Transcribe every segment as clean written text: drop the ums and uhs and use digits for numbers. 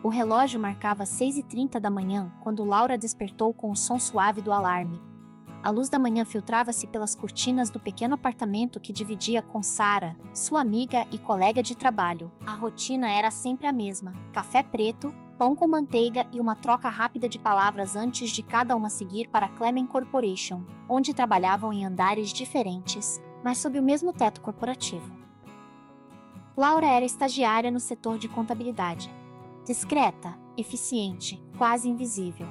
O relógio marcava 6h30 da manhã quando Laura despertou com o som suave do alarme. A luz da manhã filtrava-se pelas cortinas do pequeno apartamento que dividia com Sarah, sua amiga e colega de trabalho. A rotina era sempre a mesma: café preto, pão com manteiga e uma troca rápida de palavras antes de cada uma seguir para a Clement Corporation, onde trabalhavam em andares diferentes, mas sob o mesmo teto corporativo. Laura era estagiária no setor de contabilidade. Discreta, eficiente, quase invisível.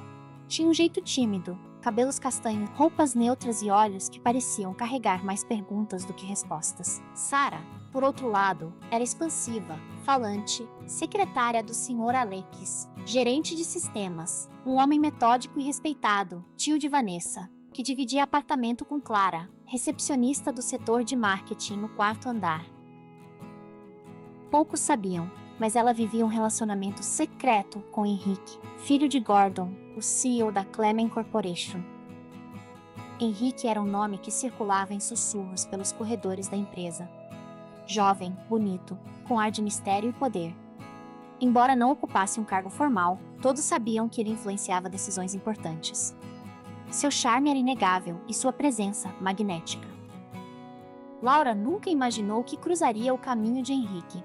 Tinha um jeito tímido, cabelos castanhos, roupas neutras e olhos que pareciam carregar mais perguntas do que respostas. Sarah, por outro lado, era expansiva, falante, secretária do Sr. Alex, gerente de sistemas, um homem metódico e respeitado, tio de Vanessa, que dividia apartamento com Clara, recepcionista do setor de marketing no quarto andar. Poucos sabiam, mas ela vivia um relacionamento secreto com Henrique, filho de Gordon, o CEO da Clement Corporation. Henrique era um nome que circulava em sussurros pelos corredores da empresa. Jovem, bonito, com ar de mistério e poder. Embora não ocupasse um cargo formal, todos sabiam que ele influenciava decisões importantes. Seu charme era inegável e sua presença magnética. Laura nunca imaginou que cruzaria o caminho de Henrique.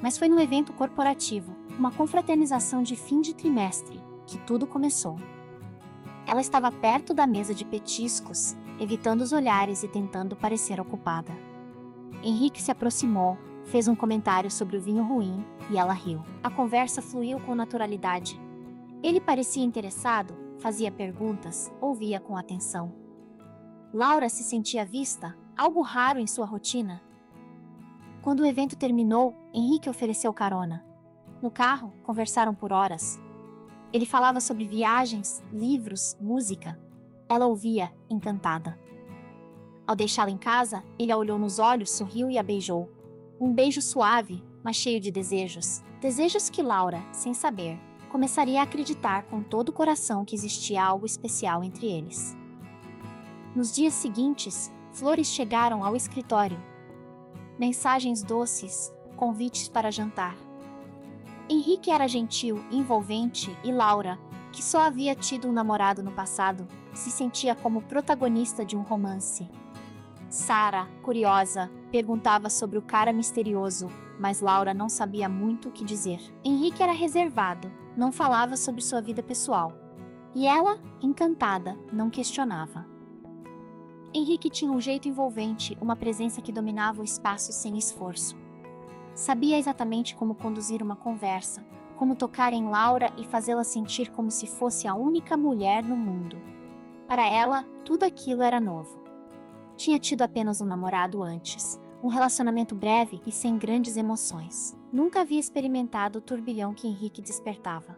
Mas foi num evento corporativo, uma confraternização de fim de trimestre, que tudo começou. Ela estava perto da mesa de petiscos, evitando os olhares e tentando parecer ocupada. Henrique se aproximou, fez um comentário sobre o vinho ruim, e ela riu. A conversa fluiu com naturalidade. Ele parecia interessado, fazia perguntas, ouvia com atenção. Laura se sentia vista, algo raro em sua rotina. Quando o evento terminou, Henrique ofereceu carona. No carro, conversaram por horas. Ele falava sobre viagens, livros, música. Ela ouvia, encantada. Ao deixá-la em casa, ele a olhou nos olhos, sorriu e a beijou. Um beijo suave, mas cheio de desejos. Desejos que Laura, sem saber, começaria a acreditar com todo o coração que existia algo especial entre eles. Nos dias seguintes, flores chegaram ao escritório. Mensagens doces, convites para jantar. Henrique era gentil, envolvente e Laura, que só havia tido um namorado no passado, se sentia como protagonista de um romance. Sarah, curiosa, perguntava sobre o cara misterioso, mas Laura não sabia muito o que dizer. Henrique era reservado, não falava sobre sua vida pessoal. E ela, encantada, não questionava. Henrique tinha um jeito envolvente, uma presença que dominava o espaço sem esforço. Sabia exatamente como conduzir uma conversa, como tocar em Laura e fazê-la sentir como se fosse a única mulher no mundo. Para ela, tudo aquilo era novo. Tinha tido apenas um namorado antes, um relacionamento breve e sem grandes emoções. Nunca havia experimentado o turbilhão que Henrique despertava.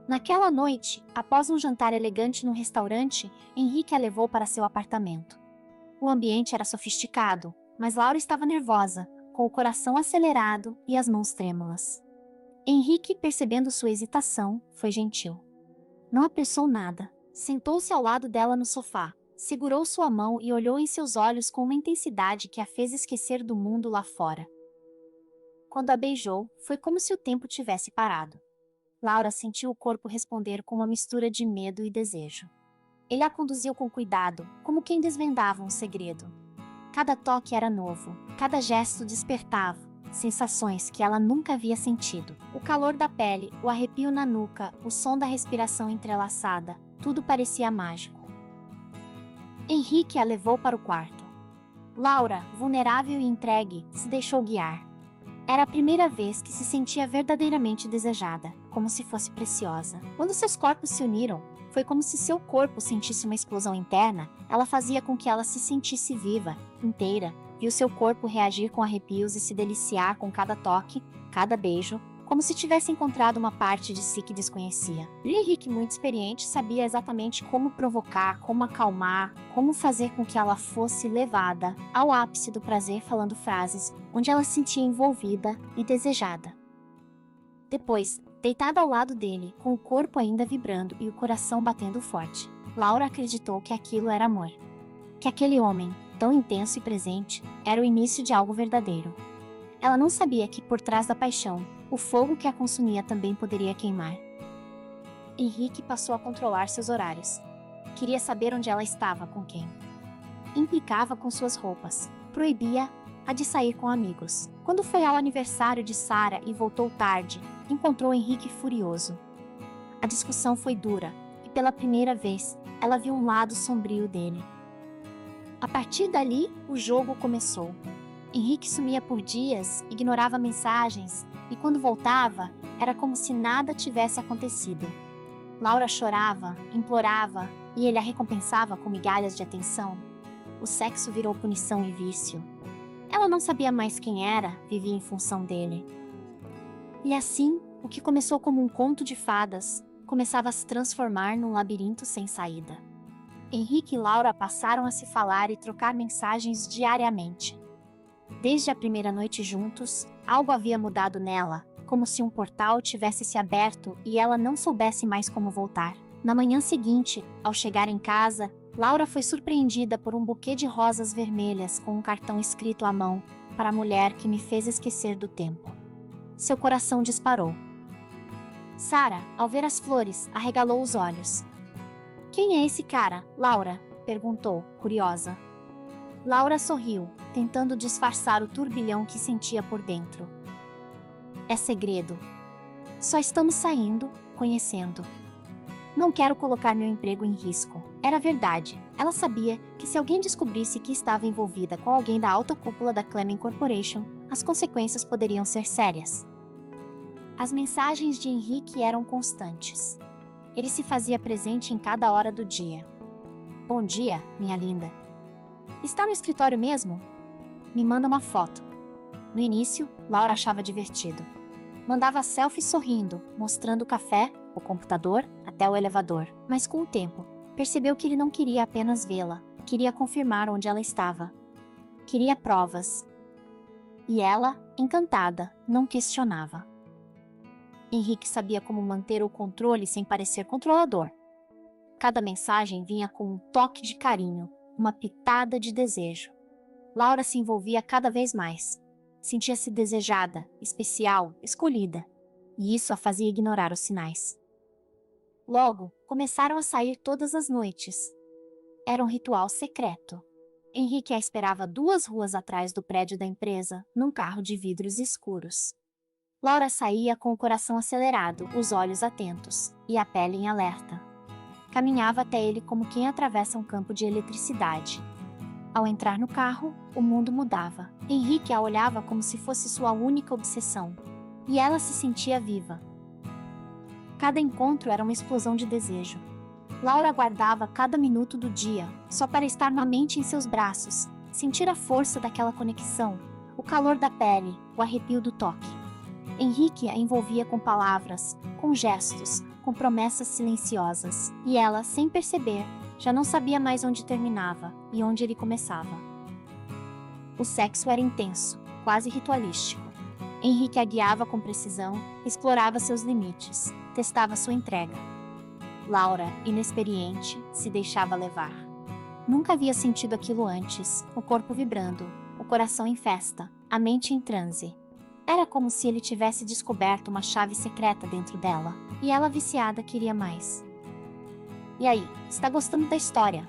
Naquela noite, após um jantar elegante num restaurante, Henrique a levou para seu apartamento. O ambiente era sofisticado, mas Laura estava nervosa, com o coração acelerado e as mãos trêmulas. Henrique, percebendo sua hesitação, foi gentil. Não apressou nada. Sentou-se ao lado dela no sofá, segurou sua mão e olhou em seus olhos com uma intensidade que a fez esquecer do mundo lá fora. Quando a beijou, foi como se o tempo tivesse parado. Laura sentiu o corpo responder com uma mistura de medo e desejo. Ele a conduziu com cuidado, como quem desvendava um segredo. Cada toque era novo, cada gesto despertava sensações que ela nunca havia sentido. O calor da pele, o arrepio na nuca, o som da respiração entrelaçada, tudo parecia mágico. Henrique a levou para o quarto. Laura, vulnerável e entregue, se deixou guiar. Era a primeira vez que se sentia verdadeiramente desejada, como se fosse preciosa. Quando seus corpos se uniram, foi como se seu corpo sentisse uma explosão interna. Ela fazia com que ela se sentisse viva, inteira, viu seu corpo reagir com arrepios e se deliciar com cada toque, cada beijo, como se tivesse encontrado uma parte de si que desconhecia. Henrique, muito experiente, sabia exatamente como provocar, como acalmar, como fazer com que ela fosse levada ao ápice do prazer falando frases onde ela se sentia envolvida e desejada. Depois, deitada ao lado dele, com o corpo ainda vibrando e o coração batendo forte, Laura acreditou que aquilo era amor. Que aquele homem, tão intenso e presente, era o início de algo verdadeiro. Ela não sabia que por trás da paixão O fogo que a consumia também poderia queimar. Henrique passou a controlar seus horários. Queria saber onde ela estava, com quem. Implicava com suas roupas. Proibia-a de sair com amigos. Quando foi ao aniversário de Sarah e voltou tarde, encontrou Henrique furioso. A discussão foi dura, e pela primeira vez, ela viu um lado sombrio dele. A partir dali, o jogo começou. Henrique sumia por dias, ignorava mensagens, e quando voltava, era como se nada tivesse acontecido. Laura chorava, implorava, e ele a recompensava com migalhas de atenção. O sexo virou punição e vício. Ela não sabia mais quem era, vivia em função dele. E assim, o que começou como um conto de fadas, começava a se transformar num labirinto sem saída. Henrique e Laura passaram a se falar e trocar mensagens diariamente. Desde a primeira noite juntos, algo havia mudado nela, como se um portal tivesse se aberto e ela não soubesse mais como voltar. Na manhã seguinte, ao chegar em casa, Laura foi surpreendida por um buquê de rosas vermelhas com um cartão escrito à mão, para a mulher que me fez esquecer do tempo. Seu coração disparou. Sarah, ao ver as flores, arregalou os olhos. Quem é esse cara, Laura? Perguntou, curiosa. Laura sorriu, tentando disfarçar o turbilhão que sentia por dentro. É segredo. Só estamos saindo, conhecendo. Não quero colocar meu emprego em risco. Era verdade. Ela sabia que se alguém descobrisse que estava envolvida com alguém da alta cúpula da Clement Corporation, as consequências poderiam ser sérias. As mensagens de Henrique eram constantes. Ele se fazia presente em cada hora do dia. Bom dia, minha linda. Está no escritório mesmo? Me manda uma foto. No início, Laura achava divertido. Mandava selfie sorrindo, mostrando o café, o computador, até o elevador. Mas com o tempo, percebeu que ele não queria apenas vê-la, queria confirmar onde ela estava. Queria provas. E ela, encantada, não questionava. Henrique sabia como manter o controle sem parecer controlador. Cada mensagem vinha com um toque de carinho, uma pitada de desejo. Laura se envolvia cada vez mais. Sentia-se desejada, especial, escolhida. E isso a fazia ignorar os sinais. Logo, começaram a sair todas as noites. Era um ritual secreto. Henrique a esperava 2 ruas atrás do prédio da empresa, num carro de vidros escuros. Laura saía com o coração acelerado, os olhos atentos, e a pele em alerta. Caminhava até ele como quem atravessa um campo de eletricidade. Ao entrar no carro, o mundo mudava. Henrique a olhava como se fosse sua única obsessão. E ela se sentia viva. Cada encontro era uma explosão de desejo. Laura aguardava cada minuto do dia, só para estar nuamente em seus braços, sentir a força daquela conexão, o calor da pele, o arrepio do toque. Henrique a envolvia com palavras, com gestos, com promessas silenciosas, e ela, sem perceber, já não sabia mais onde terminava e onde ele começava. O sexo era intenso, quase ritualístico. Henrique a guiava com precisão, explorava seus limites, testava sua entrega. Laura, inexperiente, se deixava levar. Nunca havia sentido aquilo antes, o corpo vibrando, o coração em festa, a mente em transe. Era como se ele tivesse descoberto uma chave secreta dentro dela, e ela, viciada, queria mais. E aí, está gostando da história?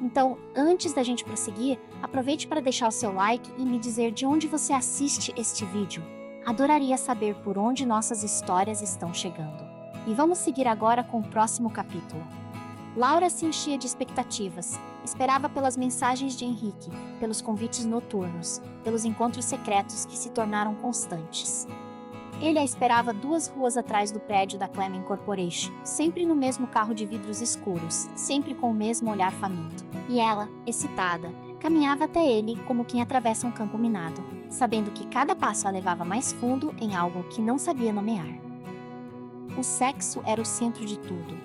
Então, antes da gente prosseguir, aproveite para deixar o seu like e me dizer de onde você assiste este vídeo. Adoraria saber por onde nossas histórias estão chegando. E vamos seguir agora com o próximo capítulo. Laura se enchia de expectativas, esperava pelas mensagens de Henrique, pelos convites noturnos, pelos encontros secretos que se tornaram constantes. Ele a esperava 2 ruas atrás do prédio da Clement Corporation, sempre no mesmo carro de vidros escuros, sempre com o mesmo olhar faminto. E ela, excitada, caminhava até ele como quem atravessa um campo minado, sabendo que cada passo a levava mais fundo em algo que não sabia nomear. O sexo era o centro de tudo.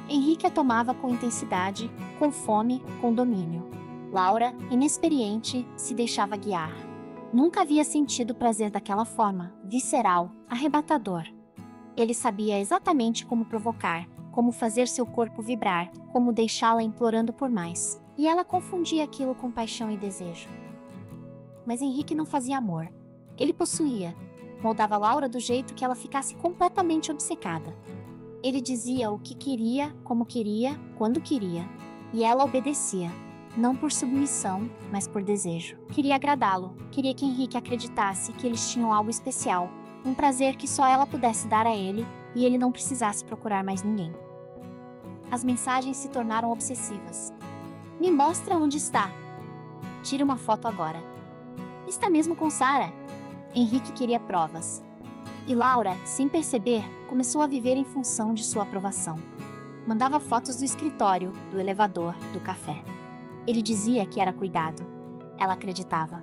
Henrique a tomava com intensidade, com fome, com domínio. Laura, inexperiente, se deixava guiar. Nunca havia sentido prazer daquela forma, visceral, arrebatador. Ele sabia exatamente como provocar, como fazer seu corpo vibrar, como deixá-la implorando por mais. E ela confundia aquilo com paixão e desejo. Mas Henrique não fazia amor. Ele possuía. moldava Laura do jeito que ela ficasse completamente obcecada. Ele dizia o que queria, como queria, quando queria, e ela obedecia, não por submissão, mas por desejo. Queria agradá-lo, queria que Henrique acreditasse que eles tinham algo especial, um prazer que só ela pudesse dar a ele, e ele não precisasse procurar mais ninguém. As mensagens se tornaram obsessivas. Me mostra onde está. Tire uma foto agora. Está mesmo com Sarah? Henrique queria provas. E Laura, sem perceber, começou a viver em função de sua aprovação. Mandava fotos do escritório, do elevador, do café. Ele dizia que era cuidado. Ela acreditava.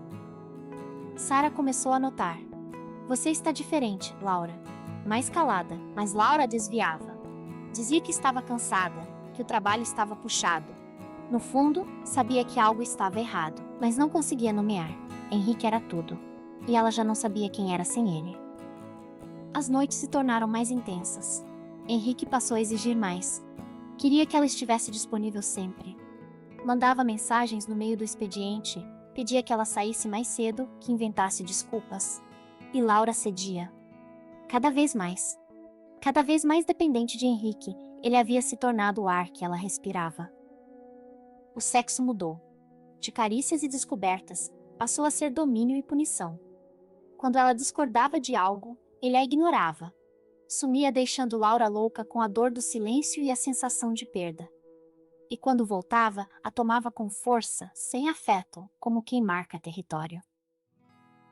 Sarah começou a notar. Você está diferente, Laura. Mais calada, mas Laura desviava. Dizia que estava cansada, que o trabalho estava puxado. No fundo, sabia que algo estava errado, mas não conseguia nomear. Henrique era tudo. E ela já não sabia quem era sem ele. As noites se tornaram mais intensas. Henrique passou a exigir mais. Queria que ela estivesse disponível sempre. Mandava mensagens no meio do expediente, pedia que ela saísse mais cedo, que inventasse desculpas. E Laura cedia. Cada vez mais. Cada vez mais dependente de Henrique, ele havia se tornado o ar que ela respirava. O sexo mudou. De carícias e descobertas, passou a ser domínio e punição. Quando ela discordava de algo, ele a ignorava. Sumia deixando Laura louca com a dor do silêncio e a sensação de perda. E quando voltava, a tomava com força, sem afeto, como quem marca território.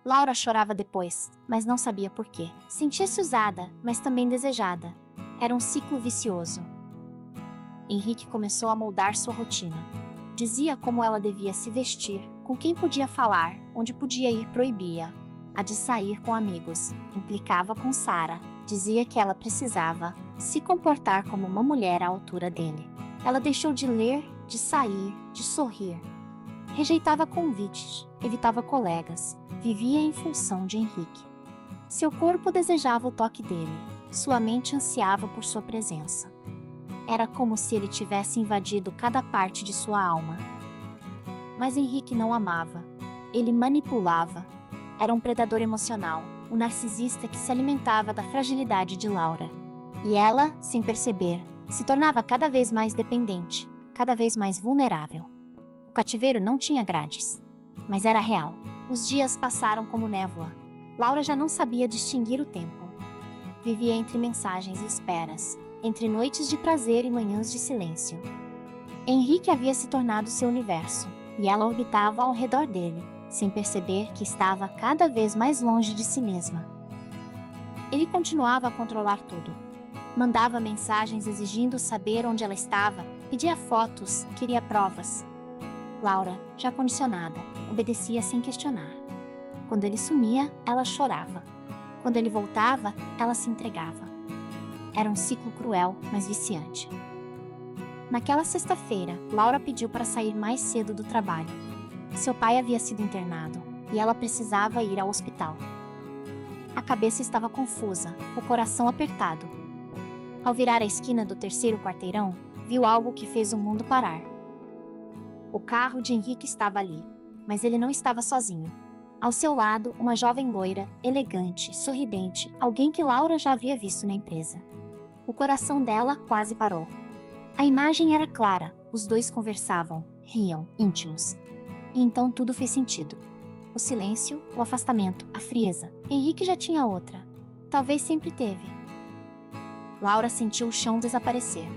Laura chorava depois, mas não sabia por quê. Sentia-se usada, mas também desejada. Era um ciclo vicioso. Henrique começou a moldar sua rotina. Dizia como ela devia se vestir, com quem podia falar, onde podia ir proibia. A de sair com amigos, implicava com Sarah. Dizia que ela precisava se comportar como uma mulher à altura dele. Ela deixou de ler, de sair, de sorrir. Rejeitava convites, evitava colegas, vivia em função de Henrique. Seu corpo desejava o toque dele, sua mente ansiava por sua presença. Era como se ele tivesse invadido cada parte de sua alma. Mas Henrique não amava. Ele manipulava. Era um predador emocional, um narcisista que se alimentava da fragilidade de Laura. E ela, sem perceber, se tornava cada vez mais dependente, cada vez mais vulnerável. O cativeiro não tinha grades, mas era real. Os dias passaram como névoa. Laura já não sabia distinguir o tempo. Vivia entre mensagens e esperas, entre noites de prazer e manhãs de silêncio. Henrique havia se tornado seu universo, e ela orbitava ao redor dele, sem perceber que estava cada vez mais longe de si mesma. Ele continuava a controlar tudo. Mandava mensagens exigindo saber onde ela estava, pedia fotos, queria provas. Laura, já condicionada, obedecia sem questionar. Quando ele sumia, ela chorava. Quando ele voltava, ela se entregava. Era um ciclo cruel, mas viciante. Naquela sexta-feira, Laura pediu para sair mais cedo do trabalho. Seu pai havia sido internado, e ela precisava ir ao hospital. A cabeça estava confusa, o coração apertado. Ao virar a esquina do terceiro quarteirão, viu algo que fez o mundo parar. O carro de Henrique estava ali, mas ele não estava sozinho. Ao seu lado, uma jovem loira, elegante, sorridente, alguém que Laura já havia visto na empresa. O coração dela quase parou. A imagem era clara, os dois conversavam, riam, íntimos. E então tudo fez sentido. O silêncio, o afastamento, a frieza. Henrique já tinha outra. Talvez sempre teve. Laura sentiu o chão desaparecer.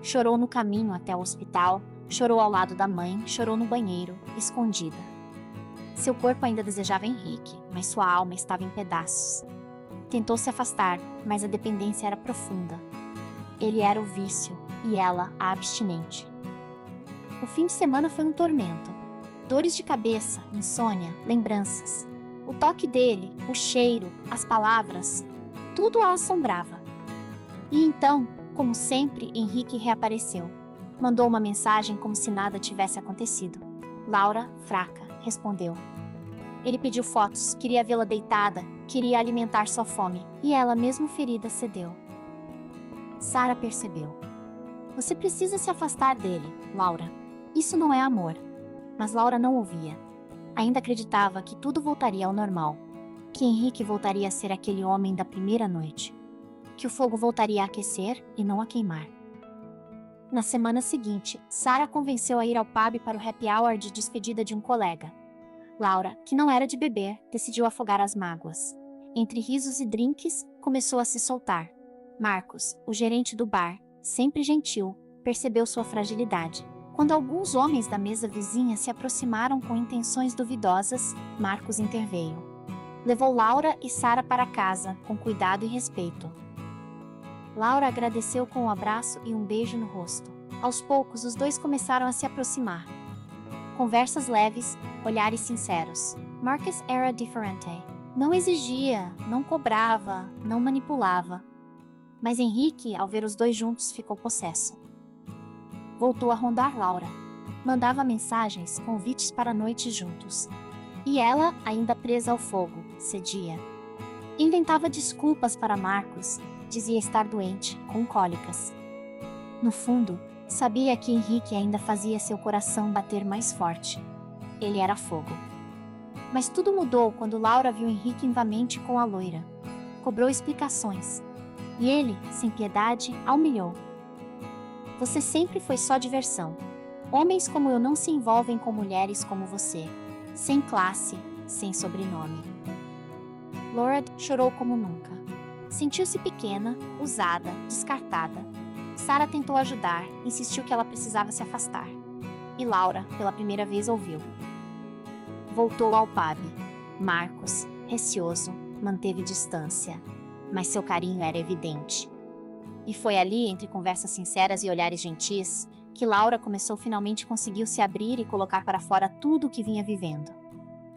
Chorou no caminho até o hospital, chorou ao lado da mãe, chorou no banheiro, escondida. Seu corpo ainda desejava Henrique, mas sua alma estava em pedaços. Tentou se afastar, mas a dependência era profunda. Ele era o vício, e ela a abstinente. O fim de semana foi um tormento. Dores de cabeça, insônia, lembranças. O toque dele, o cheiro, as palavras, tudo a assombrava. E então, como sempre, Henrique reapareceu. Mandou uma mensagem como se nada tivesse acontecido. Laura, fraca, respondeu. Ele pediu fotos, queria vê-la deitada, queria alimentar sua fome, e ela, mesmo ferida, cedeu. Sarah percebeu. Você precisa se afastar dele, Laura. Isso não é amor. Mas Laura não ouvia. Ainda acreditava que tudo voltaria ao normal. que Henrique voltaria a ser aquele homem da primeira noite. Que o fogo voltaria a aquecer e não a queimar. Na semana seguinte, Sarah convenceu a ir ao pub para o happy hour de despedida de um colega. Laura, que não era de beber, decidiu afogar as mágoas. Entre risos e drinks, começou a se soltar. Marcos, o gerente do bar, sempre gentil, percebeu sua fragilidade. Quando alguns homens da mesa vizinha se aproximaram com intenções duvidosas, Marcos interveio. Levou Laura e Sarah para casa, com cuidado e respeito. Laura agradeceu com um abraço e um beijo no rosto. Aos poucos, os dois começaram a se aproximar. Conversas leves, olhares sinceros. Marcus era diferente. Não exigia, não cobrava, não manipulava. Mas Henrique, ao ver os dois juntos, ficou possesso. Voltou a rondar Laura. Mandava mensagens, convites para noites juntos. E ela, ainda presa ao fogo, cedia. Inventava desculpas para Marcos, dizia estar doente, com cólicas. No fundo, sabia que Henrique ainda fazia seu coração bater mais forte. Ele era fogo. Mas tudo mudou quando Laura viu Henrique invamente com a loira. Cobrou explicações. E ele, sem piedade, a humilhou. Você sempre foi só diversão. Homens como eu não se envolvem com mulheres como você. Sem classe, sem sobrenome. Laura chorou como nunca. Sentiu-se pequena, usada, descartada. Sarah tentou ajudar, insistiu que ela precisava se afastar. E Laura, pela primeira vez, ouviu. Voltou ao pub. Marcos, receoso, manteve distância. Mas seu carinho era evidente. E foi ali, entre conversas sinceras e olhares gentis, que Laura começou finalmente conseguiu se abrir e colocar para fora tudo o que vinha vivendo.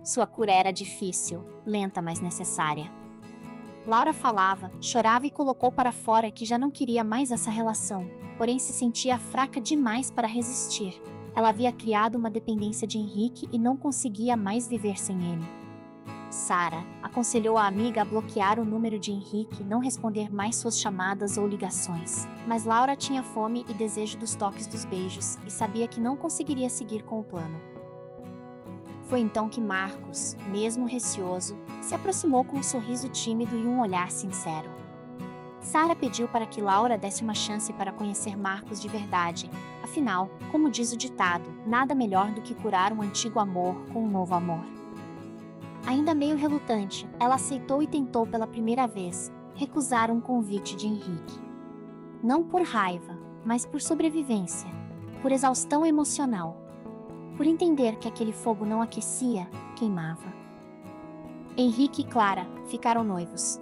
Sua cura era difícil, lenta, mas necessária. Laura falava, chorava e colocou para fora que já não queria mais essa relação, porém se sentia fraca demais para resistir. Ela havia criado uma dependência de Henrique e não conseguia mais viver sem ele. Sarah aconselhou a amiga a bloquear o número de Henrique e não responder mais suas chamadas ou ligações. Mas Laura tinha fome e desejo dos toques dos beijos e sabia que não conseguiria seguir com o plano. Foi então que Marcos, mesmo receoso, se aproximou com um sorriso tímido e um olhar sincero. Sarah pediu para que Laura desse uma chance para conhecer Marcos de verdade. Afinal, como diz o ditado, nada melhor do que curar um antigo amor com um novo amor. Ainda meio relutante, ela aceitou e tentou pela primeira vez recusar um convite de Henrique. Não por raiva, mas por sobrevivência, por exaustão emocional, por entender que aquele fogo não aquecia, queimava. Henrique e Clara ficaram noivos.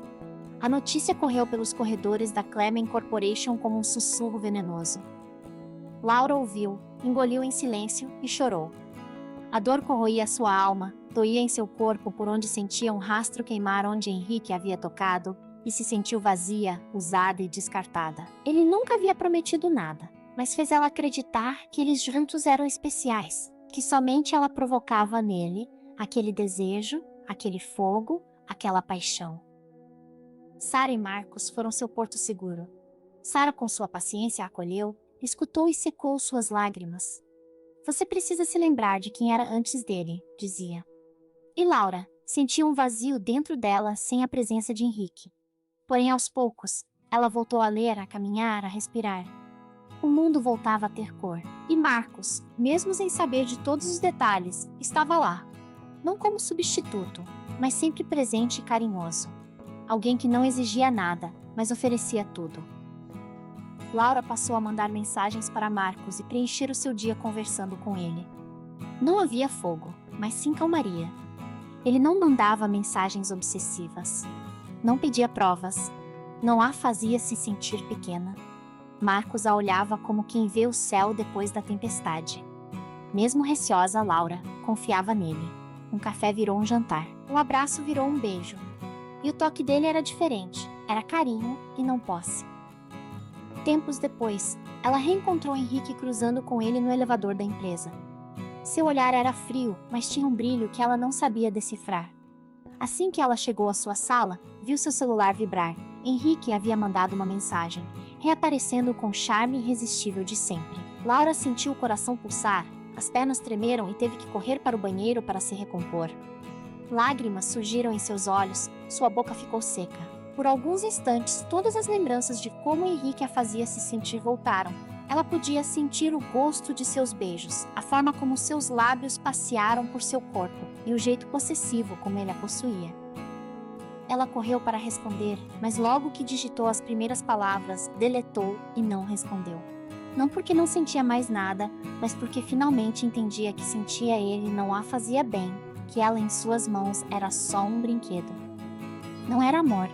A notícia correu pelos corredores da Clement Corporation como um sussurro venenoso. Laura ouviu, engoliu em silêncio e chorou. A dor corroía sua alma, doía em seu corpo por onde sentia um rastro queimar onde Henrique havia tocado, e se sentiu vazia, usada e descartada. Ele nunca havia prometido nada, mas fez ela acreditar que eles juntos eram especiais, que somente ela provocava nele aquele desejo, aquele fogo, aquela paixão. Sarah e Marcos foram seu porto seguro. Sarah, com sua paciência, a acolheu, escutou e secou suas lágrimas. Você precisa se lembrar de quem era antes dele, dizia. E Laura sentia um vazio dentro dela sem a presença de Henrique. Porém, aos poucos, ela voltou a ler, a caminhar, a respirar. O mundo voltava a ter cor. E Marcos, mesmo sem saber de todos os detalhes, estava lá. Não como substituto, mas sempre presente e carinhoso. Alguém que não exigia nada, mas oferecia tudo. Laura passou a mandar mensagens para Marcos e preencher o seu dia conversando com ele. Não havia fogo, mas sim calmaria. Ele não mandava mensagens obsessivas. Não pedia provas. Não a fazia se sentir pequena. Marcos a olhava como quem vê o céu depois da tempestade. Mesmo receosa, Laura confiava nele. Um café virou um jantar. Um abraço virou um beijo. E o toque dele era diferente. Era carinho e não posse. Tempos depois, ela reencontrou Henrique cruzando com ele no elevador da empresa. Seu olhar era frio, mas tinha um brilho que ela não sabia decifrar. Assim que ela chegou à sua sala, viu seu celular vibrar. Henrique havia mandado uma mensagem, reaparecendo com o charme irresistível de sempre. Laura sentiu o coração pulsar, as pernas tremeram e teve que correr para o banheiro para se recompor. Lágrimas surgiram em seus olhos, sua boca ficou seca. Por alguns instantes, todas as lembranças de como Henrique a fazia se sentir voltaram. Ela podia sentir o gosto de seus beijos, a forma como seus lábios passearam por seu corpo e o jeito possessivo como ele a possuía. Ela correu para responder, mas logo que digitou as primeiras palavras, deletou e não respondeu. Não porque não sentia mais nada, mas porque finalmente entendia que sentia ele não a fazia bem, que ela em suas mãos era só um brinquedo. Não era amor,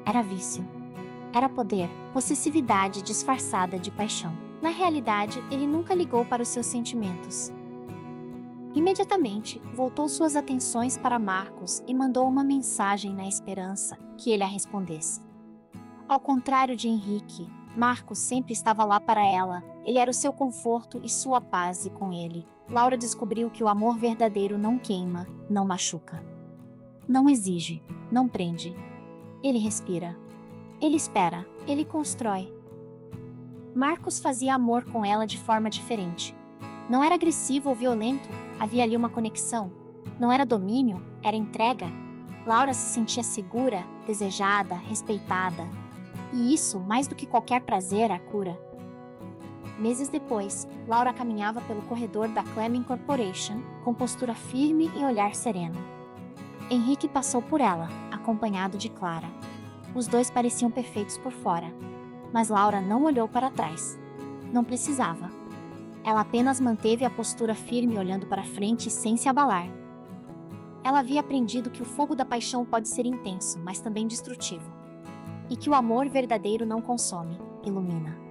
era vício. Era poder, possessividade disfarçada de paixão. Na realidade, ele nunca ligou para os seus sentimentos. Imediatamente, voltou suas atenções para Marcos e mandou uma mensagem na esperança que ele a respondesse. Ao contrário de Henrique, Marcos sempre estava lá para ela. Ele era o seu conforto e sua paz, e com ele, Laura descobriu que o amor verdadeiro não queima, não machuca. Não exige, não prende. Ele respira. Ele espera, ele constrói. Marcos fazia amor com ela de forma diferente. Não era agressivo ou violento, havia ali uma conexão. Não era domínio, era entrega. Laura se sentia segura, desejada, respeitada. E isso, mais do que qualquer prazer, a cura. Meses depois, Laura caminhava pelo corredor da Clemen Corporation, com postura firme e olhar sereno. Henrique passou por ela, acompanhado de Clara. Os dois pareciam perfeitos por fora. Mas Laura não olhou para trás. Não precisava. Ela apenas manteve a postura firme olhando para frente sem se abalar. Ela havia aprendido que o fogo da paixão pode ser intenso, mas também destrutivo. E que o amor verdadeiro não consome, ilumina.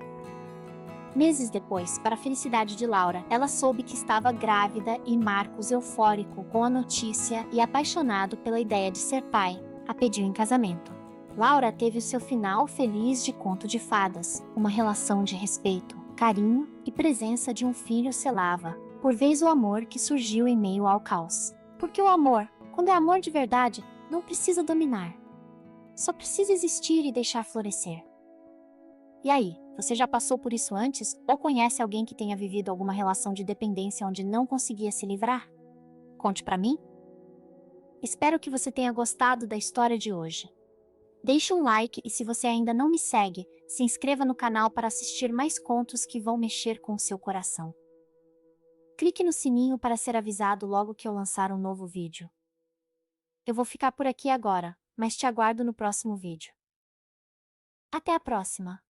Meses depois, para a felicidade de Laura, ela soube que estava grávida e Marcos, eufórico com a notícia e apaixonado pela ideia de ser pai, a pediu em casamento. Laura teve o seu final feliz de conto de fadas, uma relação de respeito, carinho e presença de um filho selava, por vez o amor que surgiu em meio ao caos. Porque o amor, quando é amor de verdade, não precisa dominar. Só precisa existir e deixar florescer. E aí, você já passou por isso antes ou conhece alguém que tenha vivido alguma relação de dependência onde não conseguia se livrar? Conte pra mim. Espero que você tenha gostado da história de hoje. Deixe um like e se você ainda não me segue, se inscreva no canal para assistir mais contos que vão mexer com o seu coração. Clique no sininho para ser avisado logo que eu lançar um novo vídeo. Eu vou ficar por aqui agora, mas te aguardo no próximo vídeo. Até a próxima!